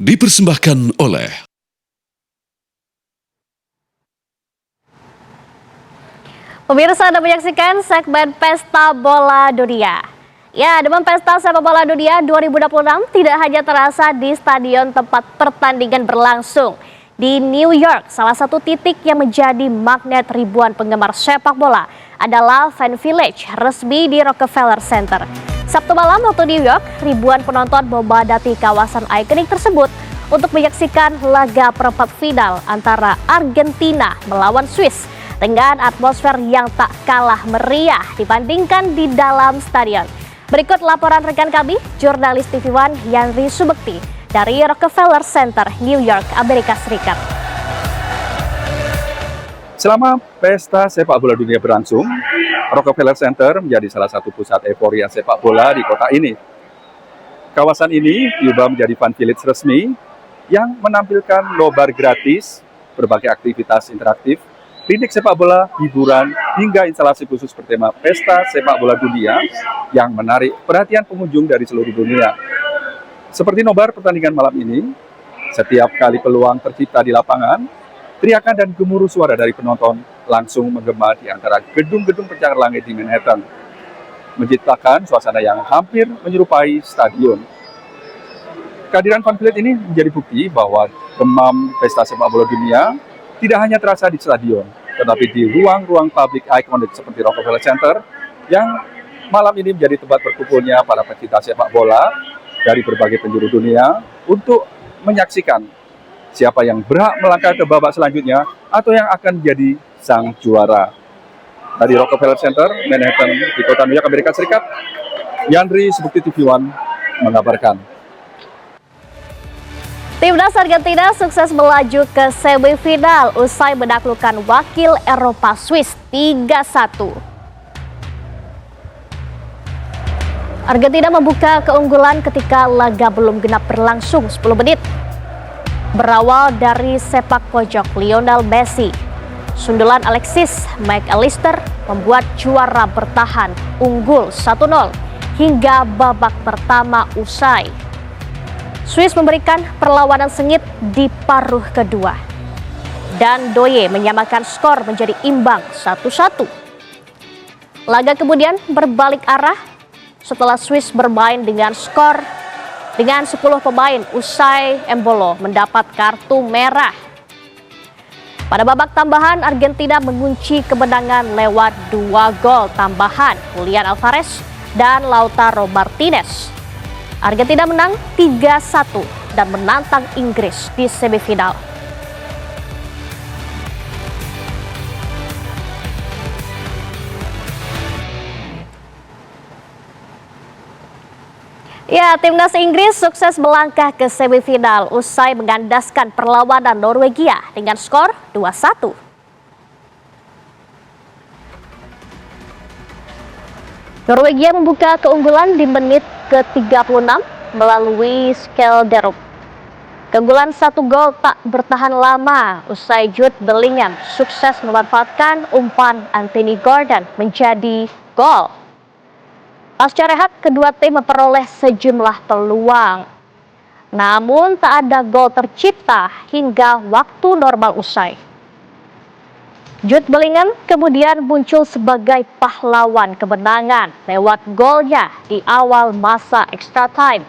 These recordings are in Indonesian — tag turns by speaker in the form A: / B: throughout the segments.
A: dipersembahkan oleh
B: pemirsa. Anda menyaksikan segmen Pesta Bola Dunia. Ya, demam Pesta Sepak Bola Dunia 2026 tidak hanya terasa di stadion tempat pertandingan berlangsung. Di New York, salah satu titik yang menjadi magnet ribuan penggemar sepak bola adalah Fan Village resmi di Rockefeller Center. Sabtu malam waktu New York, ribuan penonton memadati kawasan ikonik tersebut untuk menyaksikan laga perempat final antara Argentina melawan Swiss dengan atmosfer yang tak kalah meriah dibandingkan di dalam stadion. Berikut laporan rekan kami, jurnalis TV One Yandri Subekti dari Rockefeller Center, New York, Amerika Serikat.
C: Selama pesta sepak bola dunia berlangsung, Rockefeller Center menjadi salah satu pusat euforia sepak bola di kota ini. Kawasan ini diubah menjadi Fan Village resmi yang menampilkan nobar gratis, berbagai aktivitas interaktif, klinik sepak bola, hiburan, hingga instalasi khusus bertema Pesta Sepak Bola Dunia yang menarik perhatian pengunjung dari seluruh dunia. Seperti nobar pertandingan malam ini, setiap kali peluang tercipta di lapangan, teriakan dan gemuruh suara dari penonton langsung menggema di antara gedung-gedung pencakar langit di Manhattan, menciptakan suasana yang hampir menyerupai stadion. Kehadiran Fan Village ini menjadi bukti bahwa demam Pesta Sepak Bola Dunia tidak hanya terasa di stadion, tetapi di ruang-ruang publik ikonik seperti Rockefeller Center yang malam ini menjadi tempat berkumpulnya para pecinta sepak bola dari berbagai penjuru dunia untuk menyaksikan siapa yang berhak melangkah ke babak selanjutnya atau yang akan menjadi sang juara. Dari Rockefeller Center, Manhattan, di kota New York, Amerika Serikat, Yandri Subekti TV One mengabarkan.
B: Timnas Argentina sukses melaju ke semifinal usai menaklukkan wakil Eropa Swiss 3-1. Argentina membuka keunggulan ketika laga belum genap berlangsung 10 menit. Berawal dari sepak pojok Lionel Messi, sundulan Alexis McAllister membuat juara bertahan unggul 1-0 hingga babak pertama usai. Swiss memberikan perlawanan sengit di paruh kedua dan Doye menyamakan skor menjadi imbang 1-1. Laga kemudian berbalik arah setelah Swiss bermain dengan skor dengan 10 pemain usai Embolo mendapat kartu merah. Pada babak tambahan, Argentina mengunci kemenangan lewat 2 gol tambahan Julian Alvarez dan Lautaro Martinez. Argentina menang 3-1 dan menantang Inggris di semifinal. Ya, timnas Inggris sukses melangkah ke semifinal usai mengandaskan perlawanan Norwegia dengan skor 2-1. Norwegia membuka keunggulan di menit ke-36 melalui Skelderup. Keunggulan 1 gol tak bertahan lama usai Jude Bellingham sukses memanfaatkan umpan Anthony Gordon menjadi gol. Pasca rehat, kedua tim memperoleh sejumlah peluang. Namun tak ada gol tercipta hingga waktu normal usai. Jude Bellingham kemudian muncul sebagai pahlawan kemenangan lewat golnya di awal masa extra time.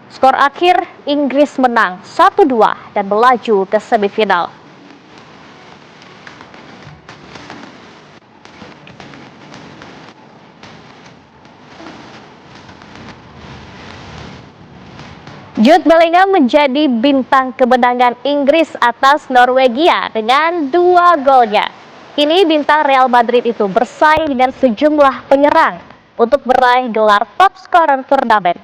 B: Skor akhir, Inggris menang 1-2 dan melaju ke semifinal. Jude Bellingham menjadi bintang kemenangan Inggris atas Norwegia dengan 2 golnya. Kini bintang Real Madrid itu bersaing dengan sejumlah penyerang untuk meraih gelar top scorer turnamen.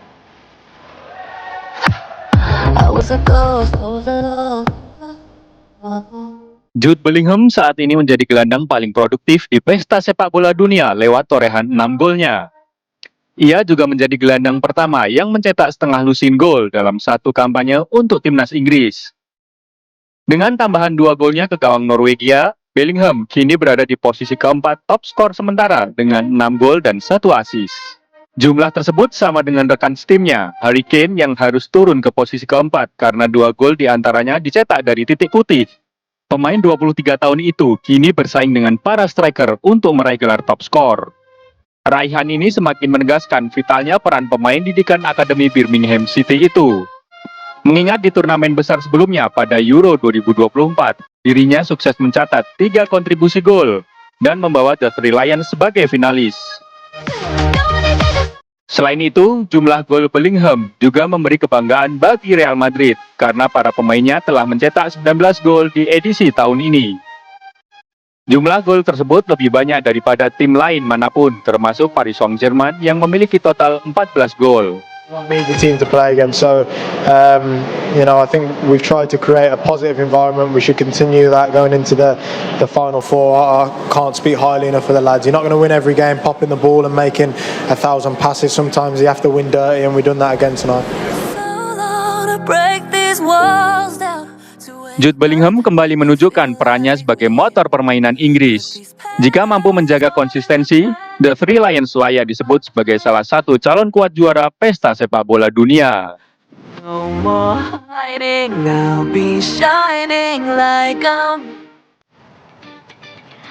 D: Jude Bellingham saat ini menjadi gelandang paling produktif di pesta sepak bola dunia lewat torehan 6 golnya. Ia juga menjadi gelandang pertama yang mencetak setengah lusin gol dalam satu kampanye untuk timnas Inggris. Dengan tambahan 2 golnya ke gawang Norwegia, Bellingham kini berada di posisi keempat top skor sementara dengan 6 gol dan 1 assist. Jumlah tersebut sama dengan rekan setimnya, Harry Kane yang harus turun ke posisi keempat karena 2 gol diantaranya dicetak dari titik putih. Pemain 23 tahun itu kini bersaing dengan para striker untuk meraih gelar top skor. Raihan ini semakin menegaskan vitalnya peran pemain didikan Akademi Birmingham City itu. Mengingat di turnamen besar sebelumnya pada Euro 2024, dirinya sukses mencatat 3 kontribusi gol dan membawa The Three Lions sebagai finalis. Selain itu, jumlah gol Bellingham juga memberi kebanggaan bagi Real Madrid karena para pemainnya telah mencetak 19 gol di edisi tahun ini. Jumlah gol tersebut lebih banyak daripada tim lain manapun, termasuk Paris Saint-Germain yang memiliki total 14 gol.
A: Me the team to play against, so I think we've tried to create a positive environment. We should continue that going into the final four. I can't speak highly enough for the lads. You're not going to win every game popping the ball and making 1,000 passes. Sometimes you have to win dirty, and we've done that again tonight.
D: Jude Bellingham kembali menunjukkan perannya sebagai motor permainan Inggris. Jika mampu menjaga konsistensi, The Three Lions layak disebut sebagai salah satu calon kuat juara pesta sepak bola dunia.
E: No more hiding, I'll be shining like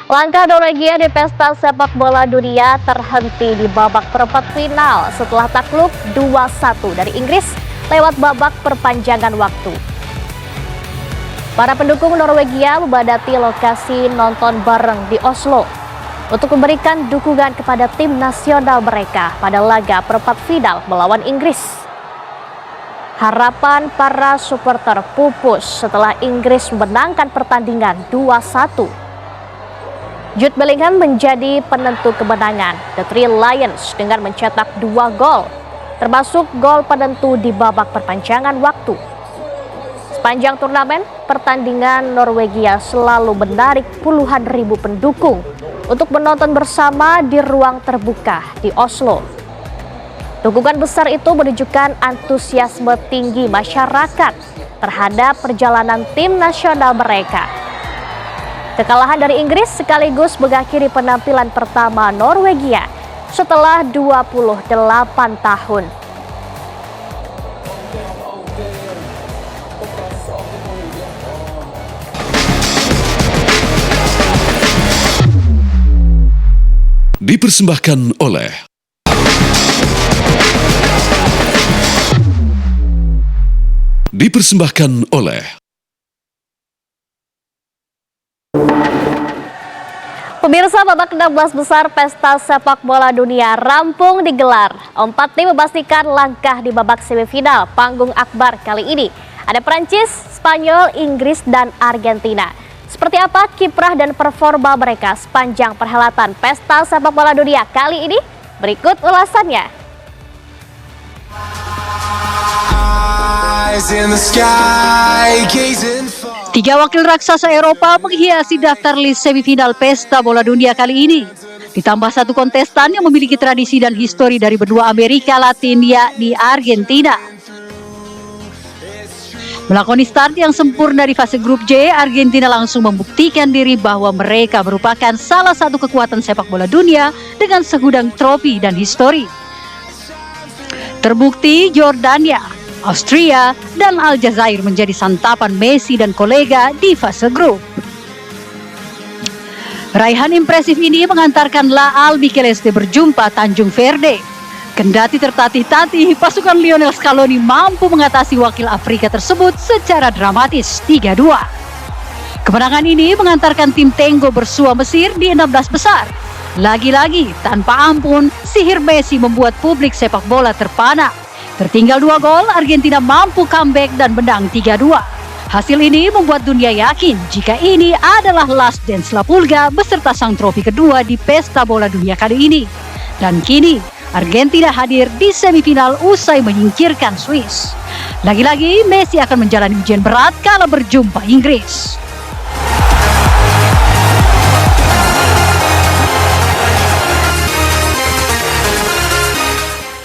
B: Langkah Norwegia di pesta sepak bola dunia terhenti di babak perempat final setelah takluk 2-1 dari Inggris lewat babak perpanjangan waktu. Para pendukung Norwegia membadati lokasi nonton bareng di Oslo untuk memberikan dukungan kepada tim nasional mereka pada laga perempat final melawan Inggris. Harapan para supporter pupus setelah Inggris memenangkan pertandingan 2-1. Jude Bellingham menjadi penentu kemenangan The Three Lions dengan mencetak 2 gol, termasuk gol penentu di babak perpanjangan waktu. Sepanjang turnamen, pertandingan Norwegia selalu menarik puluhan ribu pendukung untuk menonton bersama di ruang terbuka di Oslo. Dukungan besar itu menunjukkan antusiasme tinggi masyarakat terhadap perjalanan tim nasional mereka. Kekalahan dari Inggris sekaligus mengakhiri penampilan pertama Norwegia setelah 28 tahun.
F: Dipersembahkan oleh
B: Pemirsa, babak 16 besar pesta sepak bola dunia rampung digelar. 4 tim memastikan langkah di babak semifinal panggung akbar kali ini. Ada Prancis, Spanyol, Inggris, dan Argentina. Seperti apa kiprah dan performa mereka sepanjang perhelatan pesta sepak bola dunia kali ini? Berikut ulasannya.
G: Tiga wakil raksasa Eropa menghiasi daftar list semifinal pesta bola dunia kali ini. Ditambah satu kontestan yang memiliki tradisi dan histori dari benua Amerika Latin, yakni Argentina. Melakoni start yang sempurna di fase grup J, Argentina langsung membuktikan diri bahwa mereka merupakan salah satu kekuatan sepak bola dunia dengan segudang trofi dan histori. Terbukti Jordania, Austria, dan Aljazair menjadi santapan Messi dan kolega di fase grup. Raihan impresif ini mengantarkan La Albiceleste berjumpa Tanjung Verde. Kendati tertatih-tatih, pasukan Lionel Scaloni mampu mengatasi wakil Afrika tersebut secara dramatis 3-2. Kemenangan ini mengantarkan tim Tenggo bersua Mesir di 16 besar. Lagi-lagi, tanpa ampun, sihir Messi membuat publik sepak bola terpana. Tertinggal 2 gol, Argentina mampu comeback dan menang 3-2. Hasil ini membuat dunia yakin jika ini adalah last dance La Pulga beserta sang trofi kedua di pesta bola dunia kali ini. Dan kini, Argentina hadir di semifinal usai menyingkirkan Swiss. Lagi-lagi, Messi akan menjalani ujian berat kala berjumpa Inggris.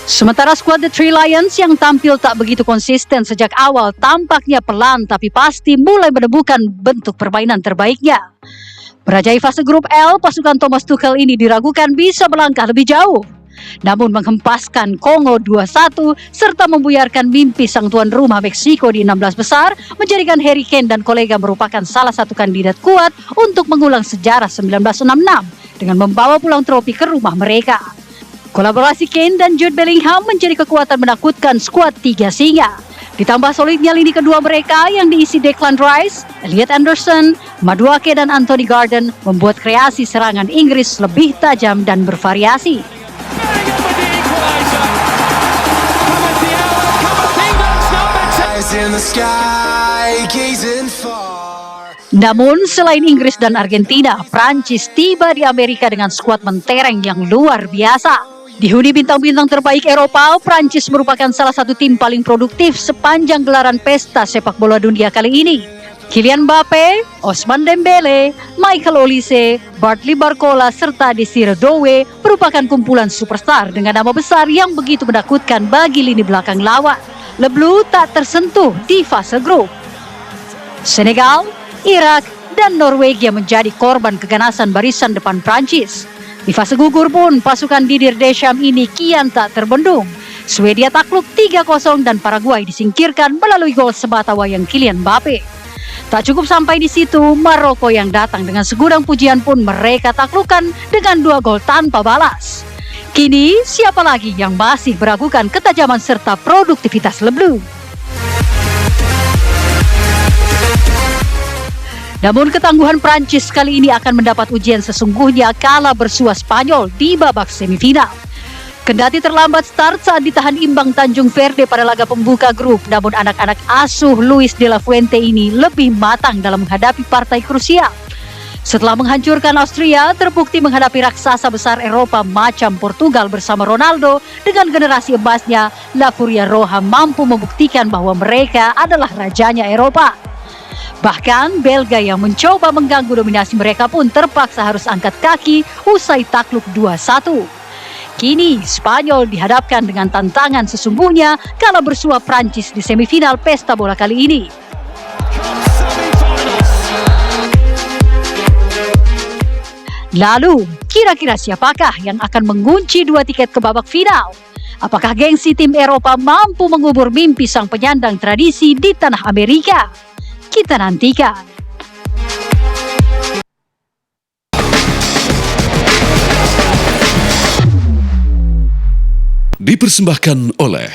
G: Sementara skuad The Three Lions yang tampil tak begitu konsisten sejak awal tampaknya pelan tapi pasti mulai menemukan bentuk permainan terbaiknya. Merajai fase grup L, pasukan Thomas Tuchel ini diragukan bisa melangkah lebih jauh. namun menghempaskan Kongo 2-1 serta membuyarkan mimpi sang tuan rumah Meksiko di 16 besar, menjadikan Harry Kane dan kolega merupakan salah satu kandidat kuat untuk mengulang sejarah 1966 dengan membawa pulang trofi ke rumah mereka. Kolaborasi Kane dan Jude Bellingham menjadi kekuatan menakutkan skuad tiga singa. Ditambah solidnya lini kedua mereka yang diisi Declan Rice, Elliot Anderson, Madueke dan Anthony Gordon membuat kreasi serangan Inggris lebih tajam dan bervariasi. Namun selain Inggris dan Argentina, Prancis tiba di Amerika dengan skuad mentereng yang luar biasa. Dihuni bintang-bintang terbaik Eropa, Prancis merupakan salah satu tim paling produktif sepanjang gelaran pesta sepak bola dunia kali ini. Kylian Mbappe, Ousmane Dembele, Michael Olise, Bartley Barcola, serta Desire Doué merupakan kumpulan superstar dengan nama besar yang begitu menakutkan bagi lini belakang lawan. Le Bleu tak tersentuh di fase grup. Senegal, Irak, dan Norwegia menjadi korban keganasan barisan depan Prancis. Di fase gugur pun pasukan Didier Deschamps ini kian tak terbendung. Swedia takluk 3-0 dan Paraguay disingkirkan melalui gol sebatawayang Kylian Mbappe. Tak cukup sampai di situ, Maroko yang datang dengan segudang pujian pun mereka taklukkan dengan 2 gol tanpa balas. Kini siapa lagi yang masih meragukan ketajaman serta produktivitas Le Bleu? Namun ketangguhan Prancis kali ini akan mendapat ujian sesungguhnya kala bersua Spanyol di babak semifinal. Kendati terlambat start saat ditahan imbang Tanjung Verde pada laga pembuka grup, namun anak-anak asuh Luis de la Fuente ini lebih matang dalam menghadapi partai krusial. Setelah menghancurkan Austria, terbukti menghadapi raksasa besar Eropa macam Portugal bersama Ronaldo, dengan generasi emasnya, La Furia Roja mampu membuktikan bahwa mereka adalah rajanya Eropa. Bahkan Belga yang mencoba mengganggu dominasi mereka pun terpaksa harus angkat kaki usai takluk 2-1. Kini Spanyol dihadapkan dengan tantangan sesungguhnya kala bersua Prancis di semifinal pesta bola kali ini. Lalu, kira-kira siapakah yang akan mengunci 2 tiket ke babak final? Apakah gengsi tim Eropa mampu mengubur mimpi sang penyandang tradisi di tanah Amerika? Kita nantikan.
F: Dipersembahkan oleh